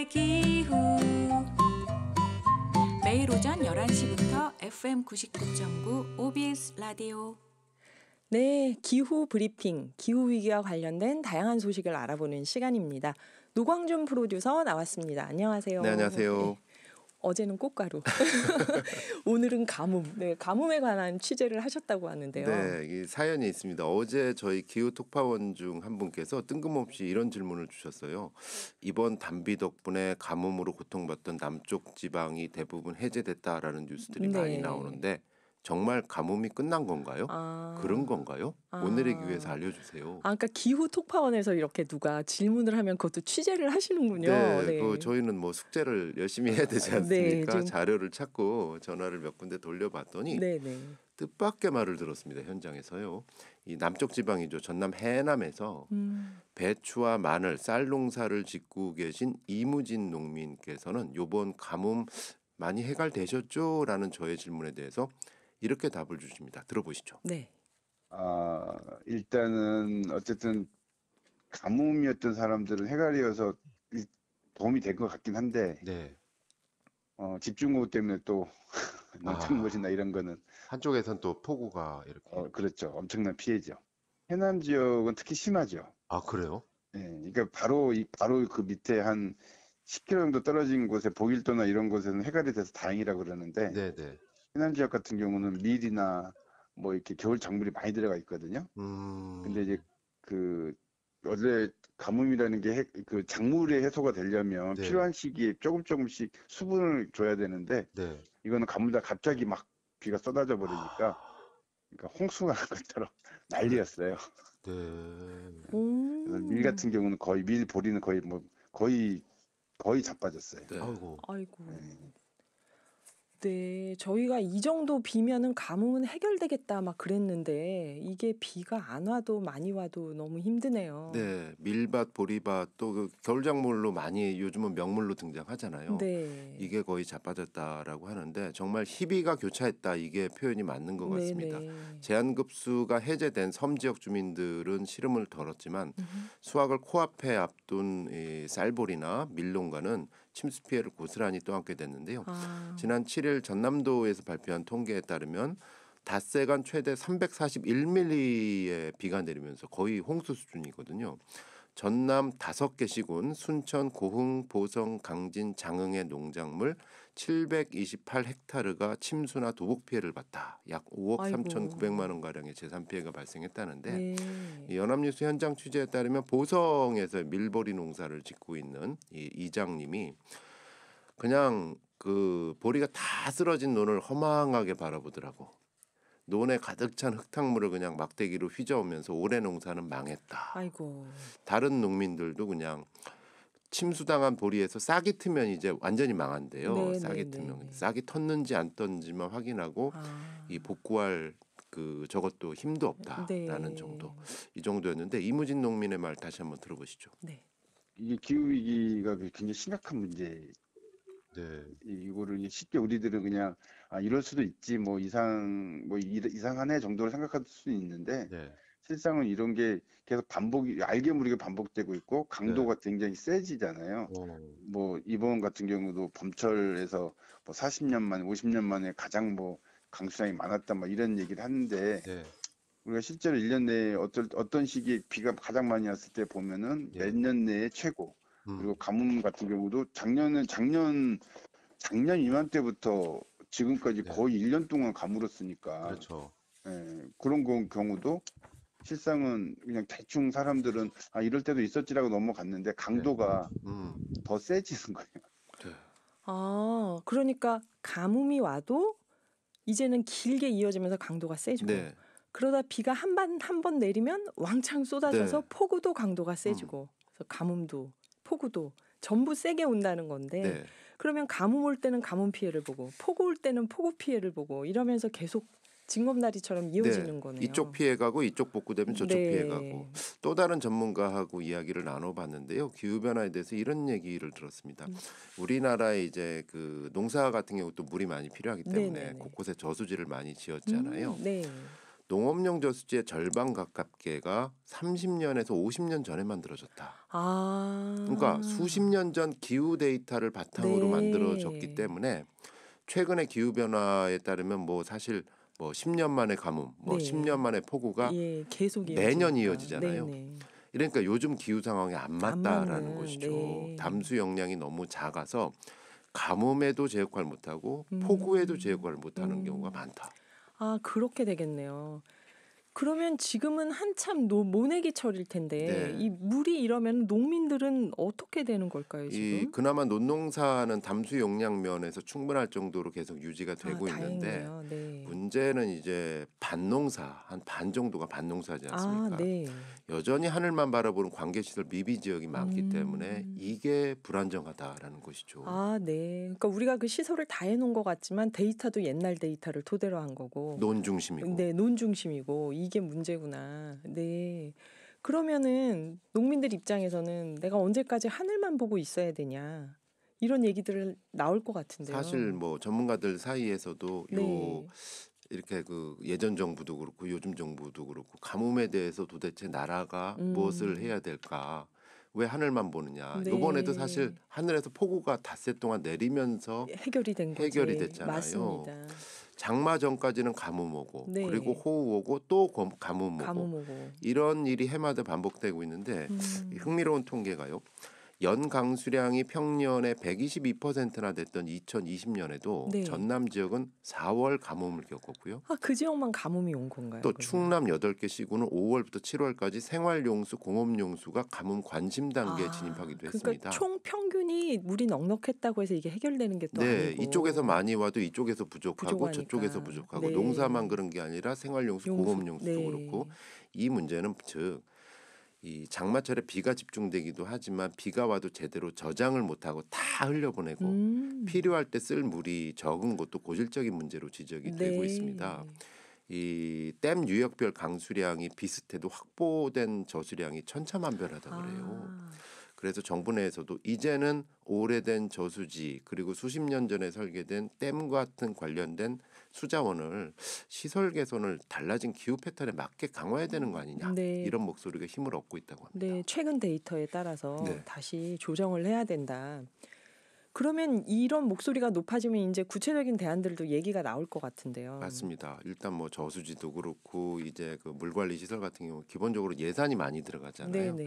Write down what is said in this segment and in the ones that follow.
오늘의 기후. 매일 오전 11시부터 FM 99.9 OBS 라디오. 네, 기후 브리핑, 기후 위기와 관련된 다양한 소식을 알아보는 시간입니다. 노광준 프로듀서 나왔습니다. 안녕하세요. 네, 안녕하세요. 네. 어제는 꽃가루, 오늘은 가뭄. 네, 가뭄에 관한 취재를 하셨다고 하는데요. 네, 이 사연이 있습니다. 어제 저희 기후 특파원 중 한 분께서 뜬금없이 이런 질문을 주셨어요. 이번 단비 덕분에 가뭄으로 고통받던 남쪽 지방이 대부분 해제됐다라는 뉴스들이 네. 많이 나오는데 정말 가뭄이 끝난 건가요? 그런 건가요? 오늘의 기후에서 알려주세요. 그러니까 기후 특파원에서 이렇게 누가 질문을 하면 그것도 취재를 하시는군요. 네, 저희는 뭐 숙제를 열심히 해야 되지 않습니까? 지금 자료를 찾고 전화를 몇 군데 돌려봤더니 뜻밖의 말을 들었습니다. 현장에서요. 이 남쪽 지방이죠. 전남 해남에서 배추와 마늘, 쌀 농사를 짓고 계신 이무진 농민께서는 이번 가뭄 많이 해결되셨죠? 라는 저의 질문에 대해서 이렇게 답을 주십니다. 들어보시죠. 네. 일단은 어쨌든 가뭄이었던 사람들은 해갈이어서 도움이 된 것 같긴 한데 네. 집중호우 때문에 또 농작물이나 이런 거는 한쪽에선 또 폭우가 이렇게 그렇죠. 엄청난 피해죠. 해남 지역은 특히 심하죠. 아, 그래요? 네, 그러니까 바로 그 밑에 한 10km 정도 떨어진 곳에 보길도나 이런 곳에는 해갈이 돼서 다행이라고 그러는데 네네. 해남 지역 같은 경우는 밀이나 뭐 이렇게 겨울 작물이 많이 들어가 있거든요. 근데 이제 원래 가뭄이라는 게 그 작물의 해소가 되려면 필요한 시기에 조금씩 수분을 줘야 되는데 이거는 가물다 갑자기 막 비가 쏟아져 버리니까 그러니까 홍수가 난 것처럼 난리였어요. 그래서 밀 같은 경우는 밀 보리는 거의 자빠졌어요. 네. 아이고. 네, 저희가 이 정도 비면은 가뭄은 해결되겠다 막 그랬는데 이게 비가 안 와도 많이 와도 너무 힘드네요. 네, 밀밭, 보리밭 또 그 겨울작물로 많이 요즘은 명물로 등장하잖아요. 네. 이게 거의 자빠졌다라고 하는데 정말 희비가 교차했다 이게 표현이 맞는 것 같습니다. 제한급수가 해제된 섬 지역 주민들은 시름을 덜었지만 수확을 코앞에 앞둔 이 쌀보리나 밀농가는 침수 피해를 고스란히 떠안게 됐는데요. 지난 7일 전남도에서 발표한 통계에 따르면 닷새간 최대 341mm의 비가 내리면서 거의 홍수 수준이거든요. 전남 5개 시군 순천, 고흥, 보성, 강진, 장흥의 농작물 728헥타르가 침수나 도복 피해를 봤다. 약 5억 3,900만 원가량의 재산 피해가 발생했다는데 이 연합뉴스 현장 취재에 따르면 보성에서 밀보리 농사를 짓고 있는 이 이장님이 그냥 그 보리가 다 쓰러진 논을 허망하게 바라보더라고. 논에 가득 찬 흙탕물을 그냥 막대기로 휘저으면서 올해 농사는 망했다. 아이고. 다른 농민들도 그냥 침수당한 보리에서 싹이 트면 이제 완전히 망한대요. 싹이 트면 싹이 텄는지 안 텄는지만 확인하고 이 복구할 저것도 힘도 없다라는 정도. 이 정도였는데 이무진 농민의 말 다시 한번 들어보시죠. 네. 이게 기후 위기가 굉장히 심각한 문제. 이거를 쉽게 우리들은 그냥 이럴 수도 있지 이상하네 정도로 생각할 수도 있는데 실상은 이런 게 계속 알게 모르게 반복되고 있고 강도가 굉장히 세지잖아요. 뭐 이번 같은 경우도 봄철에서 40년 만에 50년 만에 가장 강수량이 많았다 이런 얘기를 하는데 우리가 실제로 1년 내에 어떤 시기에 비가 가장 많이 왔을 때 보면은 몇 년 내에 최고. 그리고 가뭄 같은 경우도 작년 이맘때부터 지금까지 거의 1년 동안 가물었으니까 그런 경우도 실상은 그냥 대충 사람들은 이럴 때도 있었지라고 넘어갔는데 강도가 더 세지는 거예요. 그러니까 가뭄이 와도 이제는 길게 이어지면서 강도가 세지고 그러다 비가 한 번 내리면 왕창 쏟아져서 폭우도 강도가 세지고 그래서 가뭄도 폭우도 전부 세게 온다는 건데 그러면 가뭄 올 때는 가뭄 피해를 보고 폭우 올 때는 폭우 피해를 보고 이러면서 계속 징검다리처럼 이어지는 거네요. 이쪽 피해가고 이쪽 복구되면 저쪽 피해가고 또 다른 전문가하고 이야기를 나눠봤는데요. 기후변화에 대해서 이런 얘기를 들었습니다. 우리나라에 이제 농사 같은 경우 또 물이 많이 필요하기 때문에 곳곳에 저수지를 많이 지었잖아요. 농업용 저수지의 절반 가깝게가 30년에서 50년 전에 만들어졌다. 그러니까 수십 년 전 기후 데이터를 바탕으로 만들어졌기 때문에 최근의 기후 변화에 따르면 뭐 사실 뭐 10년 만에 가뭄, 뭐 10년 만에 폭우가 계속 매년 이어지잖아요. 그러니까 요즘 기후 상황에 안 맞다라는 것이죠. 담수 용량이 너무 작아서 가뭄에도 제 역할을 못하고 폭우에도 제 역할을 못하는 경우가 많다. 그렇게 되겠네요. 그러면 지금은 한참 모내기철일 텐데 이 물이 이러면 농민들은 어떻게 되는 걸까요, 지금? 그나마 논농사는 담수 용량 면에서 충분할 정도로 계속 유지가 되고 있는데 문제는 이제 반농사, 한 반 정도가 반농사지 않습니까? 여전히 하늘만 바라보는 관계시설 미비 지역이 많기 때문에 이게 불안정하다라는 것이죠. 그러니까 우리가 그 시설을 다 해놓은 것 같지만 데이터도 옛날 데이터를 토대로 한 거고. 논 중심이고. 논 중심이고. 이게 문제구나. 그러면은 농민들 입장에서는 내가 언제까지 하늘만 보고 있어야 되냐 이런 얘기들 나올 것 같은데요. 사실 뭐 전문가들 사이에서도 이렇게 그 예전 정부도 그렇고 요즘 정부도 그렇고 가뭄에 대해서 도대체 나라가 무엇을 해야 될까? 왜 하늘만 보느냐? 이번에도 사실 하늘에서 폭우가 닷새 동안 내리면서 해결이 됐잖아요. 맞습니다. 장마 전까지는 가뭄 오고 그리고 호우 오고 또 가뭄 오고 이런 일이 해마다 반복되고 있는데 흥미로운 통계가요. 연 강수량이 평년의 122%나 됐던 2020년에도 전남 지역은 4월 가뭄을 겪었고요. 그 지역만 가뭄이 온 건가요? 또 충남 8개 시군은 5월부터 7월까지 생활용수, 공업용수가 가뭄 관심 단계에 진입하기도 했습니다. 그러니까 총 평균이 물이 넉넉했다고 해서 이게 해결되는 게 또 아니고. 이쪽에서 많이 와도 이쪽에서 부족하고 저쪽에서 부족하고 농사만 그런 게 아니라 생활용수, 공업용수도 그렇고 이 문제는 즉 이 장마철에 비가 집중되기도 하지만 비가 와도 제대로 저장을 못하고 다 흘려보내고 필요할 때 쓸 물이 적은 것도 고질적인 문제로 지적이 되고 있습니다. 이 댐 유역별 강수량이 비슷해도 확보된 저수량이 천차만별하다 그래요. 그래서 정부 내에서도 이제는 오래된 저수지 그리고 수십 년 전에 설계된 댐 같은 관련된 수자원을 시설 개선을 달라진 기후 패턴에 맞게 강화해야 되는 거 아니냐 이런 목소리가 힘을 얻고 있다고 합니다. 최근 데이터에 따라서 다시 조정을 해야 된다. 그러면 이런 목소리가 높아지면 이제 구체적인 대안들도 얘기가 나올 것 같은데요. 맞습니다. 일단 뭐 저수지도 그렇고 이제 그 물관리 시설 같은 경우 기본적으로 예산이 많이 들어가잖아요.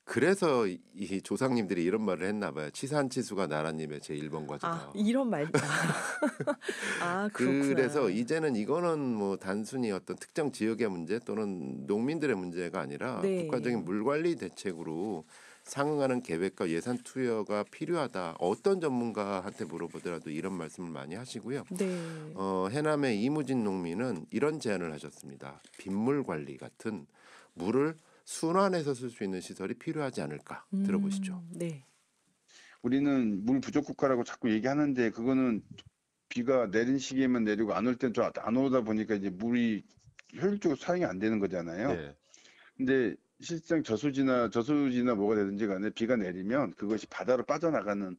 그래서 이 조상님들이 이런 말을 했나 봐요. 치산치수가 나라님의 제1번 과제다. 이런 말. 그렇구나. 그래서 이제는 이거는 뭐 단순히 어떤 특정 지역의 문제 또는 농민들의 문제가 아니라 국가적인 물관리 대책으로 상응하는 계획과 예산 투여가 필요하다. 어떤 전문가한테 물어보더라도 이런 말씀을 많이 하시고요. 해남의 이무진 농민은 이런 제안을 하셨습니다. 빗물 관리 같은 물을 순환해서 쓸 수 있는 시설이 필요하지 않을까. 들어보시죠. 우리는 물 부족 국가라고 자꾸 얘기하는데 그거는 비가 내린 시기에만 내리고 안 올 땐 좀 안 오다 보니까 이제 물이 효율적으로 사용이 안 되는 거잖아요. 근데 실상 저수지나 뭐가 되든지 간에 비가 내리면 그것이 바다로 빠져나가는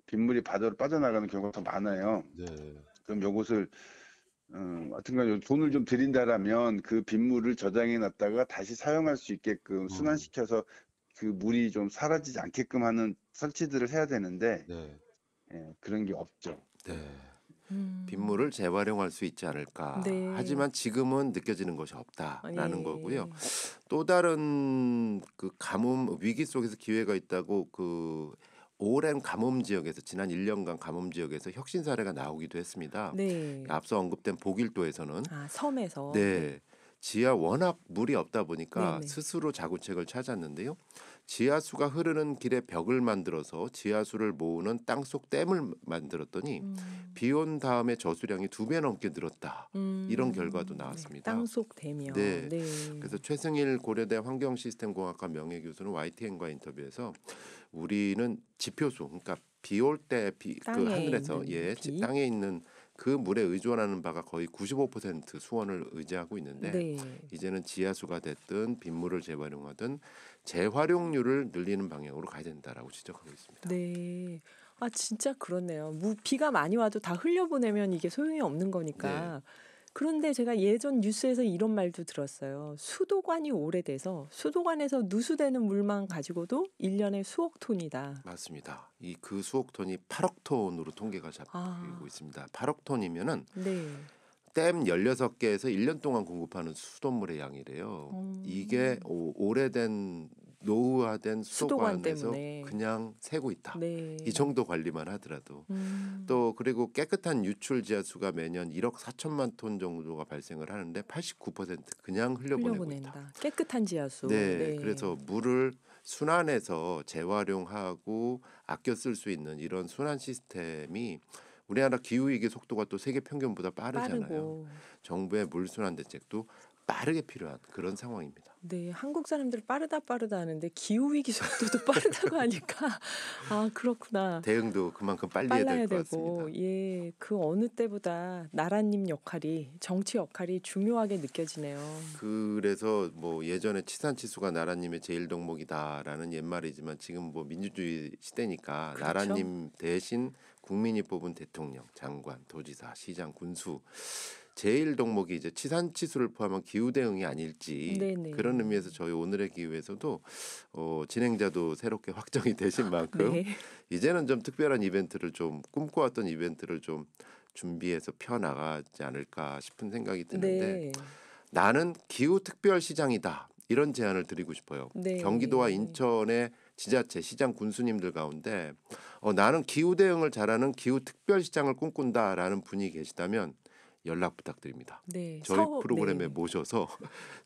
빗물이 바다로 빠져나가는 경우가 더 많아요. 그럼 요것을 하여튼간 돈을 좀 들인다라면 그 빗물을 저장해 놨다가 다시 사용할 수 있게끔 순환시켜서 그 물이 좀 사라지지 않게끔 하는 설치들을 해야 되는데 그런 게 없죠. 빗물을 재활용할 수 있지 않을까. 하지만 지금은 느껴지는 것이 없다라는 거고요. 또 다른 그 가뭄 위기 속에서 기회가 있다고 그 오랜 가뭄 지역에서 지난 1년간 가뭄 지역에서 혁신 사례가 나오기도 했습니다. 앞서 언급된 보길도에서는 섬에서 지하 워낙 물이 없다 보니까 스스로 자구책을 찾았는데요. 지하수가 흐르는 길에 벽을 만들어서 지하수를 모으는 땅속 댐을 만들었더니 비 온 다음에 저수량이 2배 넘게 늘었다. 이런 결과도 나왔습니다. 땅속 댐이요. 그래서 최승일 고려대 환경시스템공학과 명예교수는 YTN과 인터뷰에서 우리는 지표수, 그러니까 비 올 때 그 하늘에서 땅에 있는 그 물에 의존하는 바가 거의 95% 수원을 의지하고 있는데 이제는 지하수가 됐든 빗물을 재활용하든 재활용률을 늘리는 방향으로 가야 된다라고 지적하고 있습니다. 진짜 그렇네요. 비가 많이 와도 다 흘려보내면 이게 소용이 없는 거니까 그런데 제가 예전 뉴스에서 이런 말도 들었어요. 수도관이 오래돼서 수도관에서 누수되는 물만 가지고도 1년에 수억 톤이다. 맞습니다. 그 수억 톤이 8억 톤으로 통계가 잡히고 있습니다. 8억 톤이면은 네. 댐 16개에서 1년 동안 공급하는 수돗물의 양이래요. 이게 오래된 노후화된 수도관에서 그냥 새고 있다. 네. 이 정도 관리만 하더라도 또 그리고 깨끗한 유출 지하수가 매년 1억 4천만 톤 정도가 발생을 하는데 89% 그냥 흘려보내고 있다. 깨끗한 지하수. 네, 네. 그래서 물을 순환해서 재활용하고 아껴 쓸 수 있는 이런 순환 시스템이 우리나라 기후 위기 속도가 또 세계 평균보다 빠르잖아요. 정부의 물 순환 대책도 빠르게 필요한 그런 상황입니다. 네, 한국 사람들 빠르다 하는데 기후 위기 속도도 빠르다고 하니까 그렇구나. 대응도 그만큼 빨리 해야 될 것 같습니다. 예, 그 어느 때보다 나라님 역할이 정치 역할이 중요하게 느껴지네요. 그래서 뭐 예전에 치산치수가 나라님의 제일 덕목이다라는 옛말이지만 지금 뭐 민주주의 시대니까 그렇죠? 나라님 대신 국민이 뽑은 대통령, 장관, 도지사, 시장, 군수 제일 덕목이 이제 치산치수를 포함한 기후 대응이 아닐지 네네. 그런 의미에서 저희 오늘의 기후에서도 진행자도 새롭게 확정이 되신 만큼 네. 이제는 좀 특별한 이벤트를 좀 꿈꿔왔던 이벤트를 좀 준비해서 펴나가지 않을까 싶은 생각이 드는데 나는 기후특별시장이다 이런 제안을 드리고 싶어요. 경기도와 인천의 지자체 시장 군수님들 가운데 나는 기후 대응을 잘하는 기후특별시장을 꿈꾼다라는 분이 계시다면 연락 부탁드립니다. 저희 프로그램에 모셔서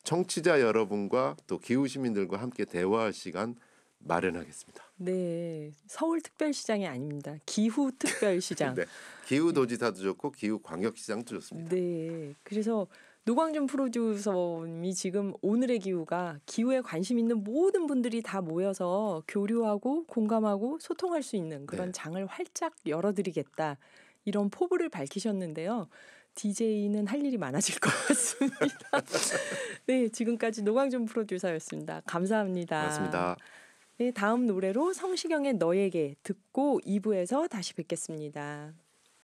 청취자 여러분과 또 기후 시민들과 함께 대화할 시간 마련하겠습니다. 네, 서울특별시장이 아닙니다. 기후특별시장. 네, 기후도지사도 좋고 기후광역시장도 좋습니다. 네, 그래서 노광준 프로듀서님이 지금 오늘의 기후가 기후에 관심 있는 모든 분들이 다 모여서 교류하고 공감하고 소통할 수 있는 그런 장을 활짝 열어드리겠다 이런 포부를 밝히셨는데요. DJ는 할 일이 많아질 것 같습니다. 네, 지금까지 노광준 프로듀서였습니다. 감사합니다. 고맙습니다. 네, 다음 노래로 성시경의 너에게 듣고 2부에서 다시 뵙겠습니다.